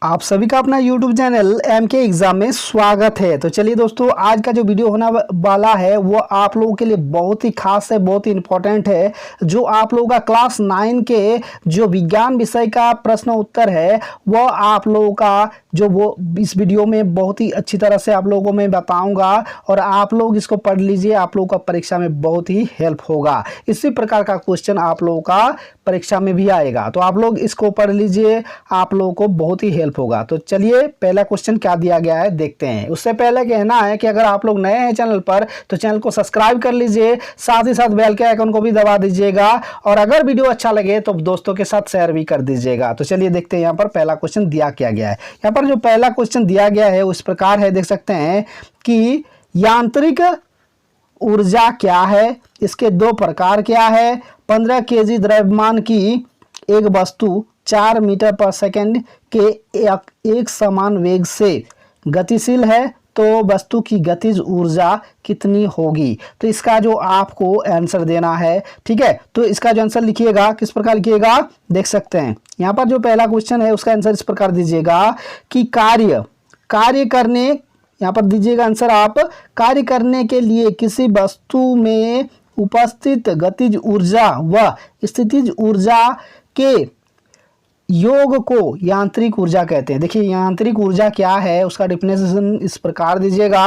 आप सभी का अपना YouTube चैनल MK एग्जाम में स्वागत है। तो चलिए दोस्तों, आज का जो वीडियो होने वाला है वो आप लोगों के लिए बहुत ही खास है, बहुत ही इंपॉर्टेंट है। जो आप लोगों का क्लास 9 के जो विज्ञान विषय का प्रश्न उत्तर है वो आप लोगों का वो इस वीडियो में बहुत ही अच्छी तरह से आप लोगों को मैं बताऊंगा और आप लोग इसको पढ़ लीजिए। आप लोगों का परीक्षा में बहुत ही हेल्प होगा। इसी प्रकार का क्वेश्चन आप लोगों का परीक्षा में भी आएगा, तो आप लोग इसको पढ़ लीजिए, आप लोगों को बहुत ही हेल्प होगा। तो चलिए पहला क्वेश्चन क्या दिया गया है देखते हैं। उससे पहले कहना है कि अगर आप लोग नए हैं चैनल पर तो चैनल को सब्सक्राइब कर लीजिए, साथ ही साथ बेल के आइकन को भी दबा दीजिएगा और अगर वीडियो अच्छा लगे तो दोस्तों के साथ शेयर भी कर दीजिएगा। तो चलिए देखते हैं यहाँ पर पहला क्वेश्चन दिया क्या गया है। यहाँ पर जो पहला क्वेश्चन दिया गया है उस प्रकार है, देख सकते हैं कि यांत्रिक ऊर्जा क्या है, इसके दो प्रकार क्या है। 15 केजी द्रव्यमान की एक वस्तु 4 मीटर पर सेकंड के एक समान वेग से गतिशील है तो वस्तु की गतिज ऊर्जा कितनी होगी। तो इसका जो आपको आंसर देना है, ठीक है। तो इसका जो आंसर लिखिएगा किस प्रकार लिखिएगा, देख सकते हैं यहाँ पर जो पहला क्वेश्चन है उसका आंसर इस प्रकार दीजिएगा कि कार्य करने, यहाँ पर दीजिएगा आंसर आप, कार्य करने के लिए किसी वस्तु में उपस्थित गतिज ऊर्जा व स्थितिज ऊर्जा के योग को यांत्रिक ऊर्जा कहते हैं। देखिए यांत्रिक ऊर्जा क्या है, उसका डिफिनेशन इस प्रकार दीजिएगा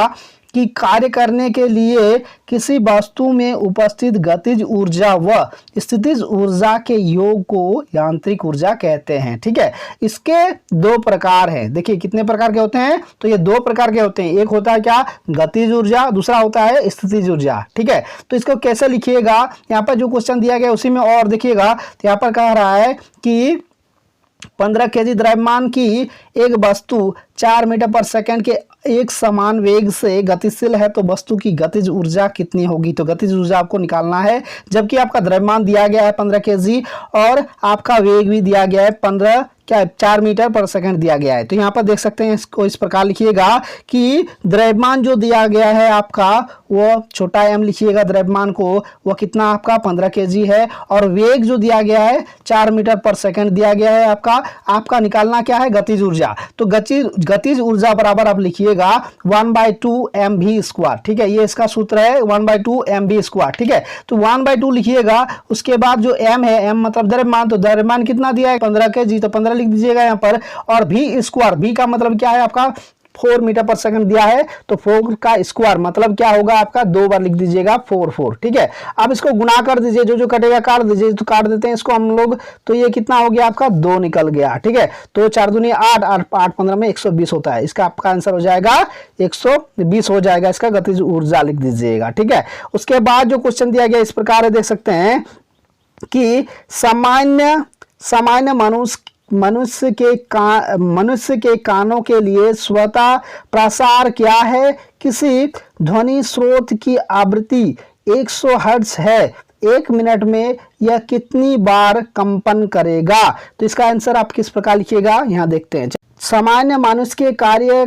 कि कार्य करने के लिए किसी वस्तु में उपस्थित गतिज ऊर्जा व स्थितिज ऊर्जा के योग को यांत्रिक ऊर्जा कहते हैं, ठीक है। इसके दो प्रकार हैं। देखिए कितने प्रकार के होते हैं, तो ये दो प्रकार के होते हैं। एक होता है क्या, गतिज ऊर्जा, दूसरा होता है स्थितिज ऊर्जा, ठीक है। तो इसको कैसे लिखिएगा, यहाँ पर जो क्वेश्चन दिया गया उसी में और देखिएगा। तो यहाँ पर कह रहा है कि 15 केजी द्रव्यमान की एक वस्तु 4 मीटर पर सेकंड के एक समान वेग से गतिशील है तो वस्तु की गतिज ऊर्जा कितनी होगी। तो गतिज ऊर्जा आपको निकालना है, जबकि आपका द्रव्यमान दिया गया है 15 केजी और आपका वेग भी दिया गया है 4 मीटर पर सेकंड दिया गया है। तो यहाँ पर देख सकते हैं, इसको इस प्रकार लिखिएगा कि द्रव्यमान जो दिया गया है आपका वो छोटा m लिखिएगा, द्रव्यमान को वो कितना आपका 15 केजी है और वेग जो दिया गया है 4 मीटर पर सेकंड दिया गया है। आपका निकालना क्या है, गतिज ऊर्जा। तो गतिज ऊर्जा बराबर आप लिखिएगा 1/2 mv², ठीक है। ये इसका सूत्र है 1/2 mv², ठीक है। तो 1/2 लिखिएगा। उसके बाद जो m है, m मतलब द्रव्यमान, तो द्रव्यमान कितना दिया है 15 केजी, तो 15 लिख दीजिएगा यहाँ पर। और v² का मतलब क्या है आपका 4 मीटर पर सेकंड दिया है, तो 4 का स्क्वायर मतलब क्या होगा आपका, 2 बार लिख दीजिएगा 4, ठीक है। अब इसको गुना कर दीजिए, जो जो कटेगा काट दीजिए। तो काट देते हैं इसको हम लोग, तो ये कितना हो गया आपका 2 निकल गया, ठीक है। तो 4 दूनी 8, 8 15 में 120 होता है। इसका आपका आंसर हो जाएगा 120 हो जाएगा। इसका गतिज ऊर्जा लिख दीजिएगा, ठीक है। उसके बाद जो क्वेश्चन दिया गया इस प्रकार है, देख सकते हैं कि सामान्य मनुष्य के कानों के लिए स्वतः प्रसार क्या है। किसी ध्वनि स्रोत की आवृत्ति 100 हर्ट्ज है, 1 मिनट में यह कितनी बार कंपन करेगा। तो इसका आंसर आप किस प्रकार लिखिएगा, यहाँ देखते हैं। सामान्य मनुष्य के कार्य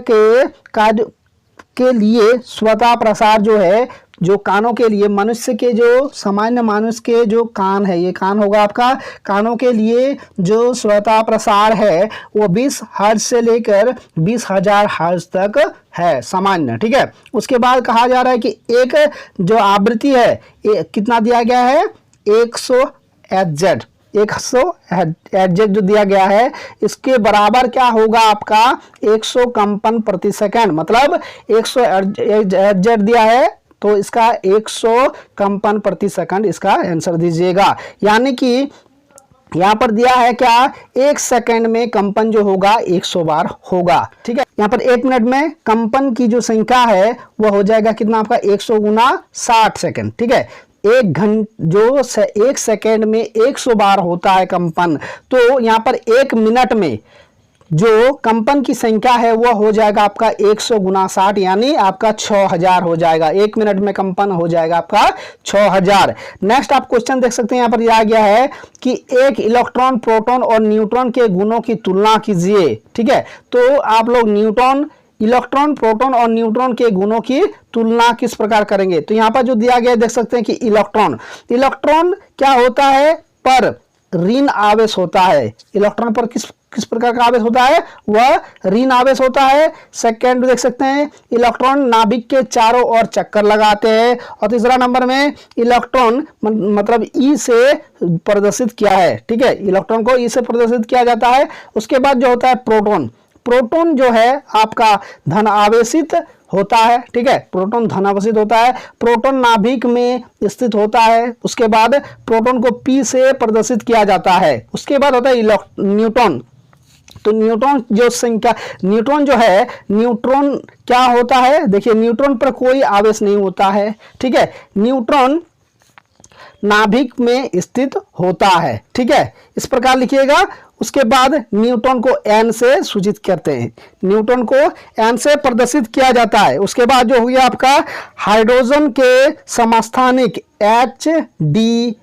के लिए स्वतः प्रसार जो है, जो कानों के लिए मनुष्य के जो सामान्य मनुष्य के जो कान है, ये कान होगा आपका, कानों के लिए जो स्वतः प्रसार है वो 20 हर्ट्ज से लेकर 20,000 हर्ट्ज तक है, सामान्य, ठीक है। उसके बाद कहा जा रहा है कि एक जो आवृत्ति है कितना दिया गया है 100 Hz, 100 Hz जो दिया गया है, इसके बराबर क्या होगा आपका 100 कंपन प्रति सेकंड, मतलब 100 Hz दिया है तो इसका 100 कंपन प्रति सेकंड इसका आंसर दीजिएगा। यानी कि यहाँ पर दिया है क्या, 1 सेकंड में कंपन जो होगा 100 बार होगा, ठीक है। यहाँ पर 1 मिनट में कंपन की जो संख्या है वो हो जाएगा कितना आपका 100 गुना 60 सेकंड, ठीक है। 1 सेकंड में 100 बार होता है कंपन, तो यहाँ पर 1 मिनट में जो कंपन की संख्या है वो हो जाएगा आपका 100 गुना 60, यानी आपका 6000 हो जाएगा। 1 मिनट में कंपन हो जाएगा आपका 6000। नेक्स्ट आप क्वेश्चन देख सकते हैं, यहाँ पर दिया गया है कि एक इलेक्ट्रॉन, प्रोटॉन और न्यूट्रॉन के गुणों की तुलना कीजिए, ठीक है। तो आप लोग इलेक्ट्रॉन, प्रोटॉन और न्यूट्रॉन के गुणों की तुलना किस प्रकार करेंगे। तो यहाँ पर जो दिया गया देख सकते हैं कि इलेक्ट्रॉन क्या होता है, पर ऋण आवेश होता है। इलेक्ट्रॉन पर किस प्रकार का आवेश होता है, वह ऋण आवेश होता है। सेकंड देख सकते हैं, इलेक्ट्रॉन नाभिक के चारों ओर चक्कर लगाते हैं। और तीसरा नंबर में इलेक्ट्रॉन मतलब ई से प्रदर्शित किया है, ठीक है, इलेक्ट्रॉन को ई से प्रदर्शित किया जाता है। उसके बाद जो होता है प्रोटॉन, प्रोटॉन जो है आपका धन आवेशित होता है, ठीक है, प्रोटॉन धनावेशित होता है, प्रोटॉन नाभिक में स्थित होता है। उसके बाद प्रोटॉन को पी से प्रदर्शित किया जाता है। उसके बाद होता है न्यूट्रॉन। तो न्यूट्रॉन जो संख्या, न्यूट्रॉन जो है, न्यूट्रॉन क्या होता है, देखिए न्यूट्रॉन पर कोई आवेश नहीं होता है, ठीक है, न्यूट्रॉन नाभिक में स्थित होता है, ठीक है, इस प्रकार लिखिएगा। उसके बाद न्यूट्रॉन को एन से सूचित करते हैं, न्यूट्रॉन को एन से प्रदर्शित किया जाता है। उसके बाद जो हो गया आपका हाइड्रोजन के समस्थानिक एच डी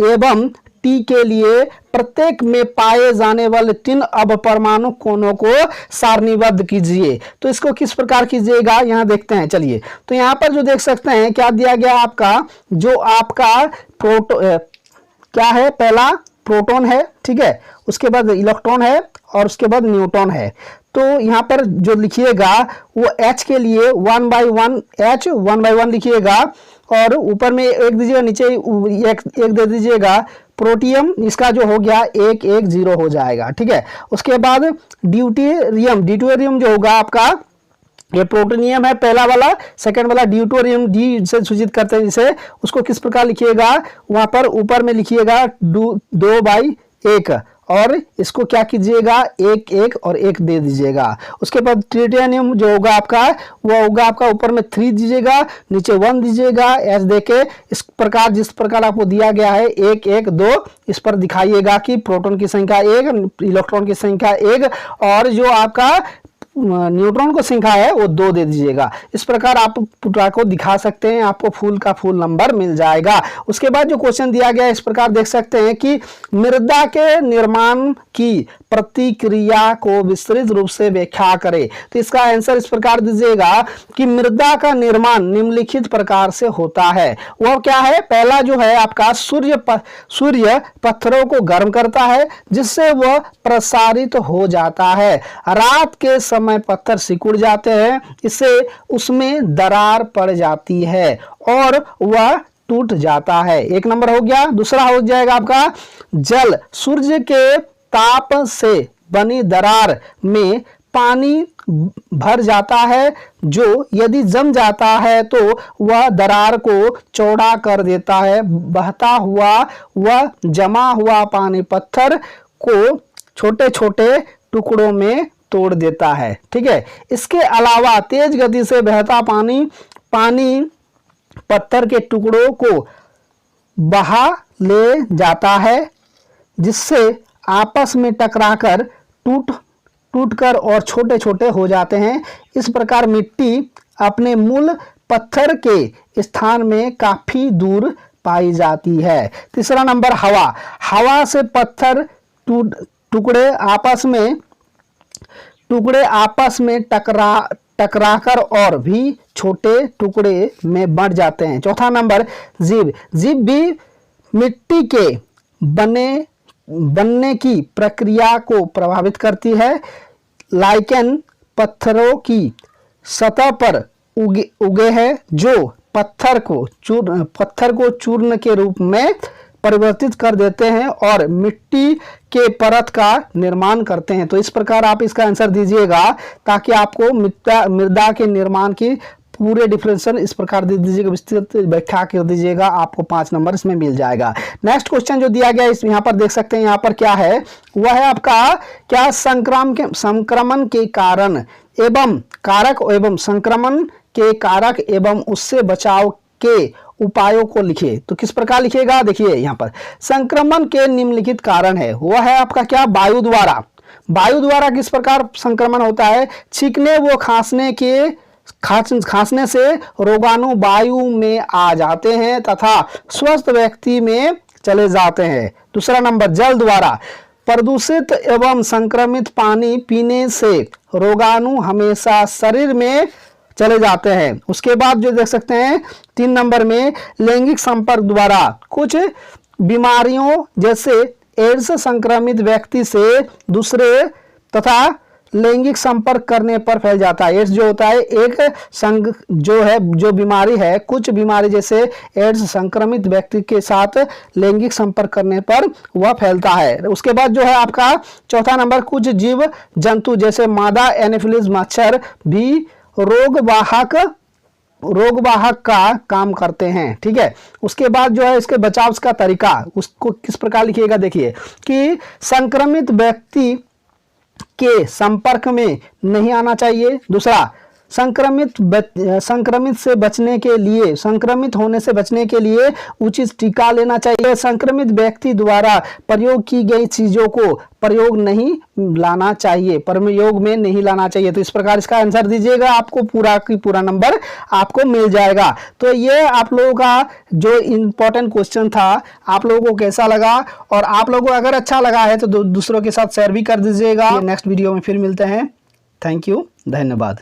एवं टी के लिए प्रत्येक में पाए जाने वाले 3 अपरमाणु कोणों को सारणीबद्ध कीजिए। तो इसको किस प्रकार कीजिएगा, यहां देखते हैं, चलिए। तो यहां पर जो देख सकते हैं क्या दिया गया आपका, जो आपका क्या है, पहला प्रोटॉन है, ठीक है, उसके बाद इलेक्ट्रॉन है और उसके बाद न्यूट्रॉन है। तो यहाँ पर जो लिखिएगा वो H के लिए 1 by 1 H 1 by 1 लिखिएगा और ऊपर में एक दीजिएगा, नीचे एक दे दीजिएगा। प्रोटियम इसका जो हो गया 1 1 0 हो जाएगा, ठीक है। उसके बाद ड्यूटेरियम जो होगा आपका, ये प्रोटोनियम है पहला वाला, सेकंड वाला ड्यूटेरियम डी से सूचित करते हैं जिसे, उसको किस प्रकार लिखिएगा, वहां पर ऊपर में लिखिएगा 2 by 1 और इसको क्या कीजिएगा 1 1 और 1 दे दीजिएगा। उसके बाद ट्रिटियम जो होगा आपका, वो होगा आपका ऊपर में 3 दीजिएगा, नीचे 1 दीजिएगा, एच देके इस प्रकार, जिस प्रकार आपको दिया गया है 1 1 2, इस पर दिखाइएगा कि प्रोटॉन की संख्या 1, इलेक्ट्रॉन की संख्या 1 और जो आपका न्यूट्रॉन को संख्या है वो 2 दे दीजिएगा। इस प्रकार आप पूरा को दिखा सकते हैं, आपको फुल का फुल नंबर मिल जाएगा। उसके बाद जो क्वेश्चन दिया गया है इस प्रकार देख सकते हैं कि मृदा के निर्माण की प्रतिक्रिया को विस्तृत रूप से व्याख्या करें। तो इसका आंसर इस प्रकार दीजिएगा कि मृदा का निर्माण निम्नलिखित प्रकार से होता है। वह क्या है, पहला जो है आपका सूर्य पत्थरों को गर्म करता है जिससे वह प्रसारित हो जाता है। रात के समय पत्थर सिकुड़ जाते हैं, इससे उसमें दरार पड़ जाती है और वह टूट जाता है। 1 नंबर हो गया। दूसरा हो जाएगा आपका जल, सूर्य के ताप से बनी दरार में पानी भर जाता है जो यदि जम जाता है तो वह दरार को चौड़ा कर देता है। बहता हुआ वह जमा हुआ पानी पत्थर को छोटे छोटे टुकड़ों में तोड़ देता है, ठीक है। इसके अलावा तेज गति से बहता पानी पत्थर के टुकड़ों को बहा ले जाता है जिससे आपस में टकराकर टूटकर और छोटे छोटे हो जाते हैं। इस प्रकार मिट्टी अपने मूल पत्थर के स्थान में काफी दूर पाई जाती है। तीसरा नंबर हवा से पत्थर टुकड़े आपस में टकराकर और भी छोटे टुकड़े में बढ़ जाते हैं। चौथा नंबर जीव भी मिट्टी के बनने की प्रक्रिया को प्रभावित करती है। लाइकेन पत्थरों की सतह पर उगे हैं जो पत्थर को चूर्ण के रूप में परिवर्तित कर देते हैं और मिट्टी के परत का निर्माण करते हैं। तो इस प्रकार आप इसका आंसर दीजिएगा ताकि आपको मृदा के निर्माण की पूरे डिफरेंशियल इस प्रकार दे दीजिएगा, विस्तृत व्याख्या कर दीजिएगा, आपको 5 नंबर इसमें मिल जाएगा। नेक्स्ट क्वेश्चन जो दिया गया है यहाँ पर देख सकते हैं, यहाँ पर क्या है, वह है आपका क्या संक्रमण के कारण एवं कारक एवं संक्रमण के कारक एवं उससे बचाव के उपायों को लिखिए। तो किस प्रकार लिखिएगा, देखिए यहाँ पर संक्रमण के निम्नलिखित कारण है, वह है आपका क्या, वायु द्वारा किस प्रकार संक्रमण होता है, छींकने व खांसने से रोगाणु वायु में आ जाते हैं तथा स्वस्थ व्यक्ति में चले जाते हैं। दूसरा नंबर जल द्वारा, प्रदूषित एवं संक्रमित पानी पीने से रोगाणु हमेशा शरीर में चले जाते हैं। उसके बाद जो देख सकते हैं 3 नंबर में लैंगिक संपर्क द्वारा, कुछ बीमारियों जैसे एड्स संक्रमित व्यक्ति से दूसरे तथा लैंगिक संपर्क करने पर फैल जाता है। एड्स जो होता है एक जो बीमारी है, कुछ बीमारी जैसे एड्स संक्रमित व्यक्ति के साथ लैंगिक संपर्क करने पर वह फैलता है। उसके बाद जो है आपका चौथा नंबर, कुछ जीव जंतु जैसे मादा एनोफिलीज मच्छर भी रोगवाहक का काम करते हैं। ठीक है, उसके बाद जो है इसके बचाव का तरीका, उसको किस प्रकार लिखिएगा, देखिए कि संक्रमित व्यक्ति के संपर्क में नहीं आना चाहिए। दूसरा, संक्रमित होने से बचने के लिए उचित टीका लेना चाहिए। संक्रमित व्यक्ति द्वारा प्रयोग की गई चीजों को प्रयोग में नहीं लाना चाहिए। तो इस प्रकार इसका आंसर दीजिएगा, आपको पूरा नंबर आपको मिल जाएगा। तो ये आप लोगों का जो इम्पोर्टेंट क्वेश्चन था, आप लोगों को कैसा लगा, और आप लोगों को अगर अच्छा लगा है तो दूसरों के साथ शेयर भी कर दीजिएगा। नेक्स्ट वीडियो में फिर मिलते हैं। थैंक यू, धन्यवाद।